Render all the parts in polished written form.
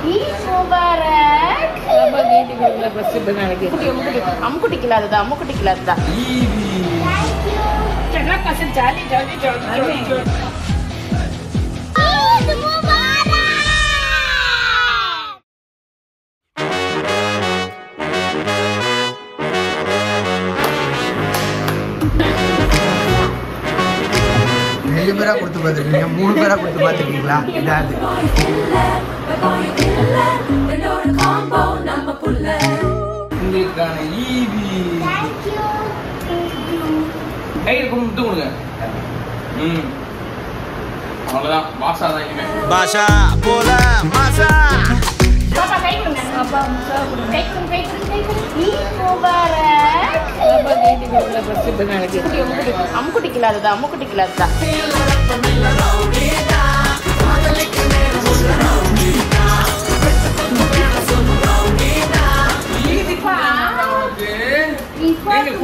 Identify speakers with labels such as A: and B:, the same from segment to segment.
A: ரெண்டு பேரா கொடுத்து பார்த்துருக்கீங்க, 3 பேரா கொடுத்து பார்த்துருக்கீங்களா? இதாவது
B: உங்களுக்கான ஈவி கையில் கொடுத்து கொடுங்க. அவ்வளோதான். பாஷா தான் இனிமே. பாஷா போல மாசா.
C: பாப்பா கை கொடுங்க. பாப்பா கை கொடுங்க. அம்முக்குட்டிக்கல அதுதான், அம்முக்குட்டிக்கல அதுதான்.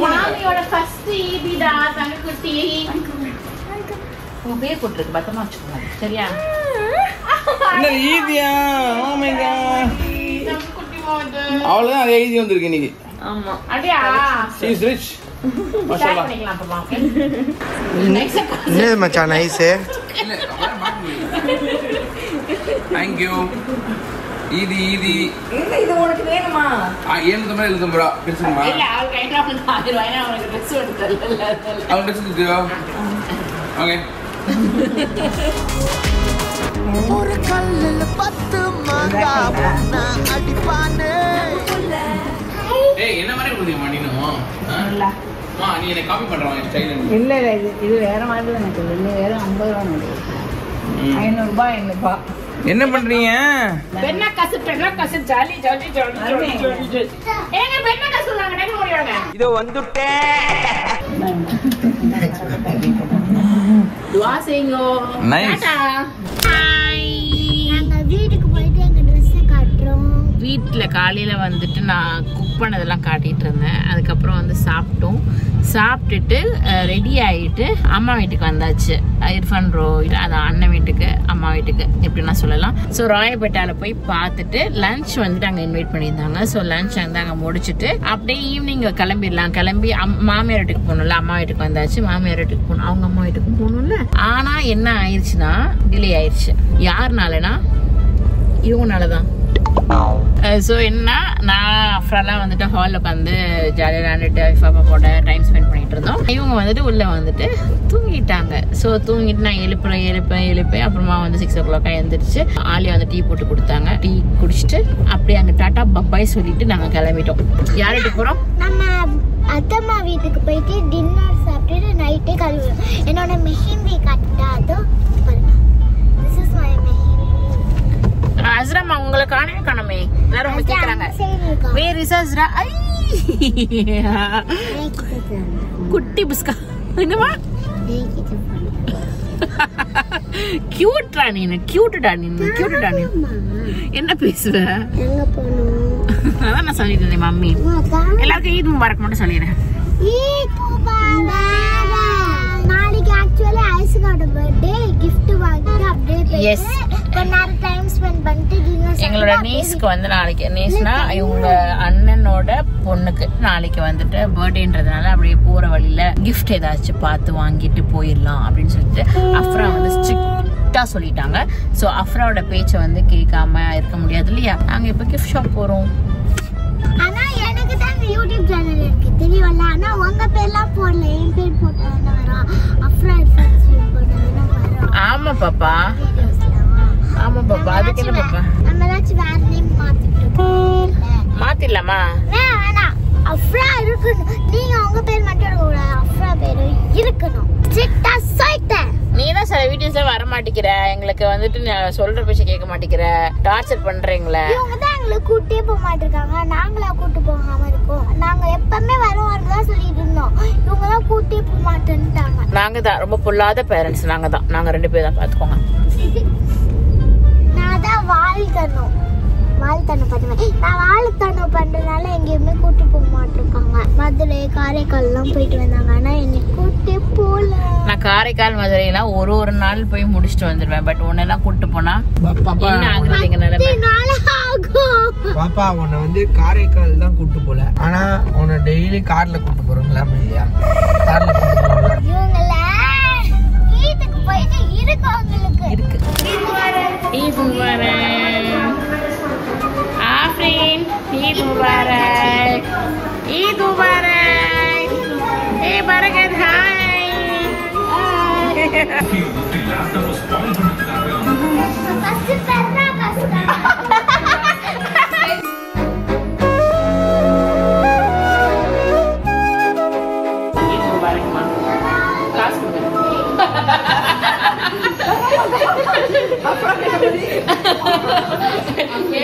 C: மாமியோட ஃபர்ஸ்ட் ஈபிடா தங்கக்குட்டி. உன் பேர் போட்டுருக்கு, பத்திரமா வச்சுக்கோங்க சரியா?
B: என்ன ஈதியா? Oh my God. அவ்வளவுதான், ஈதி வந்திருக்கு இன்னைக்கு.
C: ஆமா அடியா
B: she is rich. மாஷாஅல்லாஹ்.
C: பண்ணிக்கலாம் பாப்பா.
A: என்ன மச்சான் நைஸ்.
B: இல்ல அவரே மாட்டீங்க. Thank you. ஈதி ஈதி.
C: இல்ல இது உனக்கு வேணுமா?
B: ஏன்னு மாதிரி எழுதும்பா பிரிச்சுமா?
C: இல்ல அவ கையில வந்து 1000 ரூபாய் அவனுக்கு ட்ரெஸ் எடுத்தல்ல.
B: அவன் ட்ரெஸ் கொடுத்தியா? ஓகே.
A: ஒரு கல்லுல 10 மாங்கா பொண்ணா அடிப்பானே.
B: ஏய் என்ன மாதிரி கொடுத்தீங்க மணினோ?
C: இல்ல
B: மா நீ என்ன காப்பி பண்றவங்க ஸ்டைல்.
D: இல்ல இல்ல இது வேற மாதிரி எனக்கு இல்லை, வேற 50 ரூபாய் நோட்டு. 500 ரூபாய் என்னப்பா?
B: என்ன பண்றீங்க?
C: பெண்ணா கசு ஜாலி ஜாலி ஜாலி ஜாலி. ஏங்க பெண்ணா கசு சொல்றாங்க நெக்க முடியாங்க.
B: இதோ வந்துட்டேன்.
C: துஆ செய்யுங்க.
B: Nice.
C: ஹாய்.
E: நாங்க வீட்டுக்கு போயிட்டு எங்க Dress காட்றோம்.
C: வீட்ல காலையில வந்துட்டு நான் குக் பண்ணதெல்லாம் காட்டிட்டு இருந்தேன். அதுக்கப்புறம் வந்து சாப்பிட்டுட்டு ரெடி ஆகிட்டு அம்மா வீட்டுக்கு வந்தாச்சு. இர்ஃபான் ப்ரோ அது அண்ணன் வீட்டுக்கு, அம்மா வீட்டுக்கு எப்படின்னா சொல்லலாம். ஸோ ராயப்பேட்டாவில் போய் பார்த்துட்டு லன்ச் வந்துட்டு அங்கே இன்வைட் பண்ணியிருந்தாங்க. ஸோ லன்ச் வந்து அங்கே முடிச்சுட்டு அப்படியே ஈவினிங் கிளம்பிடலாம். கிளம்பி மாமியார் வீட்டுக்கு போகணும்ல, அம்மா வீட்டுக்கு வந்தாச்சு. மாமியார் வீட்டுக்கு போகணும், அவங்க அம்மா வீட்டுக்கு போகணும்ல. ஆனால் என்ன ஆயிடுச்சுன்னா டிலே ஆயிடுச்சு. யாருனாலனா இவங்கனாலதான். ஸோ என்ன நான் அஃப்ரெல்லாம் வந்துட்டு ஹாலில் உட்காந்து ஜாலியாக விளையாண்டுட்டு பாப்பாவோட டைம் ஸ்பெண்ட் பண்ணிட்டு இருந்தோம். இவங்க வந்துட்டு உள்ளே வந்துட்டு தூங்கிட்டாங்க. ஸோ தூங்கிட்டு நான் எழுப்பேன். அப்புறமா வந்து 6 o'clock எழுந்திரிச்சு ஆலியா வந்து டீ போட்டு கொடுத்தாங்க. டீ குடிச்சிட்டு அப்படியே அங்கே டாட்டா பப்பாய் சொல்லிட்டு நாங்கள் கிளம்பிட்டோம். யார் வீட்டுக்கு போகிறோம்?
E: நம்ம அத்தம்மா வீட்டுக்கு போயிட்டு டின்னர் சாப்பிட்டுட்டு நைட்டே கழுவுறோம். என்னோட மெஹந்தி கட்டாதோ பாருங்க. This is my mehndi.
C: அஸ்ராமா உங்களை காணமே எல்லாரும் உங்க கேக்குறாங்க. Where is Azra? ஐ குட்டி புஸ்கா என்னமா கியூட்டா நீ கியூட்டா நீ என்ன பேசுவ?
E: எங்க போறோம்?
C: அதான் நான் சொல்லிட்டு இருந்தேன் மம்மி. எல்லாருக்கும் ஈத் முபாரக் மட்டும் சொல்லிடுறேன்.
E: ஈத் முபாரக். நாளைக்கு ஆக்சுவலி ஐஸ்காட பர்த்டே கிஃப்ட் வாங்கிட்டு அப்படியே போயிட்டு கொஞ்ச நேரம் டைம் ஸ்பெண்ட் பண்ணிட்டு டின்னர்.
C: எங்களோட நீஸ்க்கு வந்து நாளைக்கு, நீஸ்னா இவங்க அண்ணனோட பொண்ணுக்கு நாளைக்கு வந்துட்டு பர்த்டேன்றதுனால அப்படியே போற வழியில கிஃப்ட் ஏதாச்சும் பார்த்து வாங்கிட்டு போயிடலாம் அப்படின்னு சொல்லிட்டு அஃப்ரா வந்து ஸ்ட்ரிக்டா சொல்லிட்டாங்க. ஸோ அஃப்ராவோட பேச்சை வந்து கேட்காம இருக்க முடியாது இல்லையா? நாங்க இப்ப கிஃப்ட் ஷாப் போறோம்.
E: ஆனா எனக்கு தான் யூடியூப் சேனல் இருக்கு தெரியல. ஆனா உங்க பேர்லாம் போடல, என் பேர் போட்டா என்ன வரும்? அஃப்ரா ஃப்ரெண்ட்ஸ் போட்டா என்ன வரும்?
C: ஆமா பாப்பா, ஆமா பாப்பா. அதுக்கு என்ன பாப்பா?
E: நம்ம ஏதாச்சும் வேற நேம் மாத்திட்டோம்.
C: மாத்திடலாமா?
E: வேணாம், அஃப்ரா இருக்கணும். நீங்க உங்க பேர் மட்டும் இருக்கக்கூடாது, அஃப்ரா பேரு இருக்கணும். ஸ்ட்ரிக்டா சொல்லிட்டேன்.
C: நீ தான் சில வீடியோஸ்ல வர மாட்டேங்கிற, எங்களுக்கு வந்துட்டு சொல்ற பேச்ச கேட்க மாட்டேங்கிற, டார்ச்சர் பண்றீங்களே.
E: இவங்க தான் எங்களை கூட்டே போக மாட்டிருக்காங்க, நாங்களா கூட்டு போகாம இருக்கோம். நாங்க எப்பவுமே வருவாங்க தான் சொல்லிட்டு இருந்தோம், இவங்க தான் கூட்டே போக மாட்டேன்ட்டாங்க.
C: நாங்க தான் ரொம்ப பொல்லாத பேரண்ட்ஸ். நாங்க 2 பேர் தான் பாத்துக்கோங்க.
E: நான் தான் வாழ்த்தணும் பண்ணுவேன். நான் வாழ்த்தணும் பண்றதுனால எங்கேயுமே கூட்டு போக மாட்டிருக்காங்க. மதுரை காரைக்கால் எல்லாம் போயிட்டு வந்தாங்க, ஆனா என்னை கூட்டே போல.
C: நான் காரைக்கால் மதுரை எல்லாம் ஒரு நாள் போய் முடிச்சுட்டு வந்துடுவேன். பட் உன்னெல்லாம் கூட்டு போனா என்ன ஆகுறது எங்க நிலைமை?
A: பாப்பா உன்னை வந்து காரைக்கால் தான் கூட்டு போல, ஆனா உன்னை டெய்லி கார்ல கூட்டு போறோம்ல இல்லையா? கார்ல கூட்டு போறோம்ல.
E: இவங்கள வீட்டுக்கு போயிட்டு இருக்கு உங்களுக்கு
C: இருக்கு. ஈத் முபாரக் ஆஃப்ரின். ஈத் முபாரக். ஈத் முபாரக். ஏ பரகத் ஹாய்.
E: ஃபர்ஸ்ட் பெர்னா கஷ்டம்.
C: ஈத் முபாரக்மா. காசு கொடுங்க.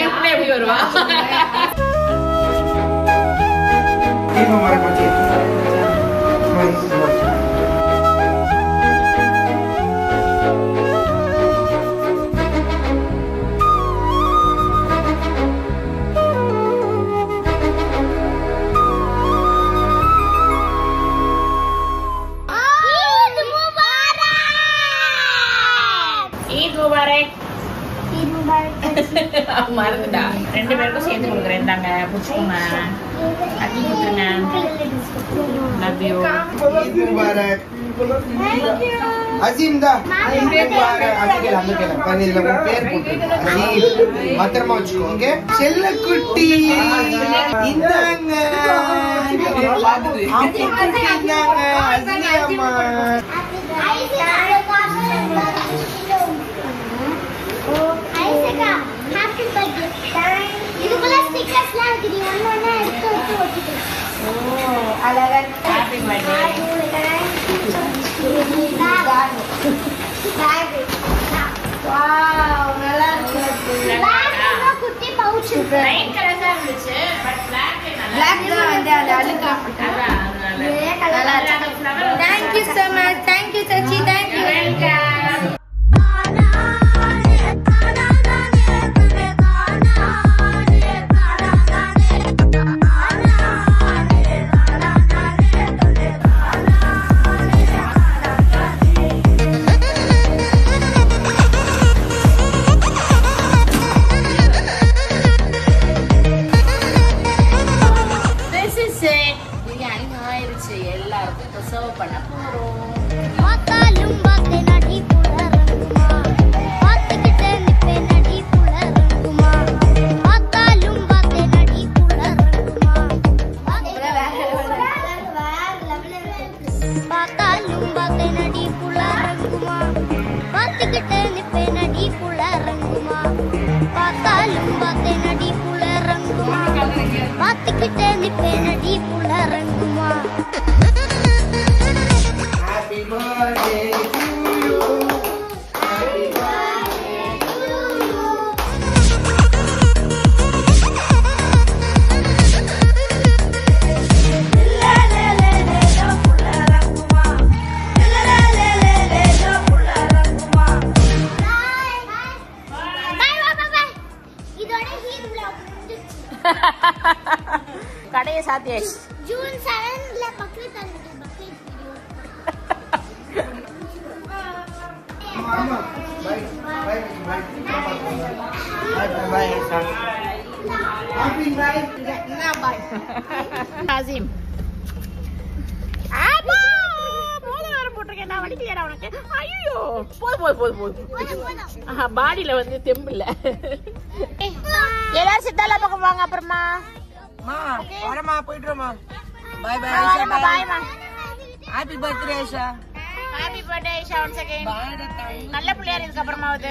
C: எப்படி வருவா? ஈத் முபாரக்.
E: ஈத் முபாரக்.
C: மறந்துட்டா. 2 பேருக்கும் சேர்த்து கொடுக்குறேன். இந்தாங்க புடிச்சுக்கோங்க. அடி கொடுத்துருங்க. Love you.
A: ஈத் முபாரக். அசீம் தா. ஈத் முபாரக். அதுக்கு அந்த கேள. பனில உன் பேர் போட்டு. அசீம். பத்திரமா வச்சுக்கோ. ஓகே? செல்லக்குட்டி. இந்தாங்க. பாத்து. இந்தாங்க. அசீமா.
E: ஐசகா ஹாப்பி பர்த்டே. இதுக்குள்ள ஸ்டிக்கர்ஸ்லாம் இருக்கு. நீ ஒண்ணா எடுத்து ஒட்டிக்கோ. ஓ அழகா.
C: Happy birthday.
E: வாவ் நல்லா இருக்கு. பிளாக் குட்டி பவுச் இருக்கு.
C: லைட் கலர் தான் இருந்துச்சு. பட் Black
D: Black தான் வந்து அது அழுக்கா.
E: நல்லா இருக்கு.
D: Thank you so much. Thank you Sachi. Thank you.
C: Welcome. எல்லாருக்கும் சர்வ் பண்ண போறோம்.
E: பார்த்தாலும் பார்த்து நடி புலரங்குமா, பார்த்துக்கிட்டே நிப்பேன் நடி புலரங்குமா, பார்த்தாலும் பார்த்து நடி புலரங்குமா, பார்த்தாலும் பார்த்து நடி புலரங்குமா, பார்த்துக்கிட்டே நிப்பேன் நடி புலரங்குமா, பார்த்தாலும் பார்த்து நடி புலரங்குமா, பார்த்துக்கிட்டே நிப்பேன் நடி புலரங்குமா.
A: Happy birthday to you. Happy birthday to you.
C: கடையை சாத்தியாச்சு.
E: ஜூன் 7ல பக்ரீத் அன்னைக்கு Bakrid
A: Mama, bye. Bye, bye. Bye, bye, Aisha. Happy bye.
C: Azeem. Aba! போதும் வேற போட்டுருக்கேன். நான் வலிக்கலையா உனக்கு? ஐயோ! போதும். பாடியில வந்து தெம்பு இல்ல. எல்லாரும் சித்தாலா பக்கம் வாங்க அப்புறமா.
A: மா, வரமா போயிடுறோமா. Bye bye
C: Aisha.
A: Aisha.
C: Bye ma.
A: Happy birthday Aisha.
C: Happy birthday Aisha once again. நல்ல பிள்ளையா இருக்கு அப்புறமாவது.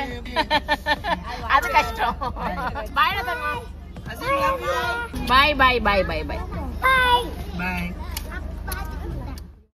C: அது கஷ்டம். பாய் தங்க.
A: Asim love you.
C: Bye bye bye bye bye.
E: Bye.
A: Bye.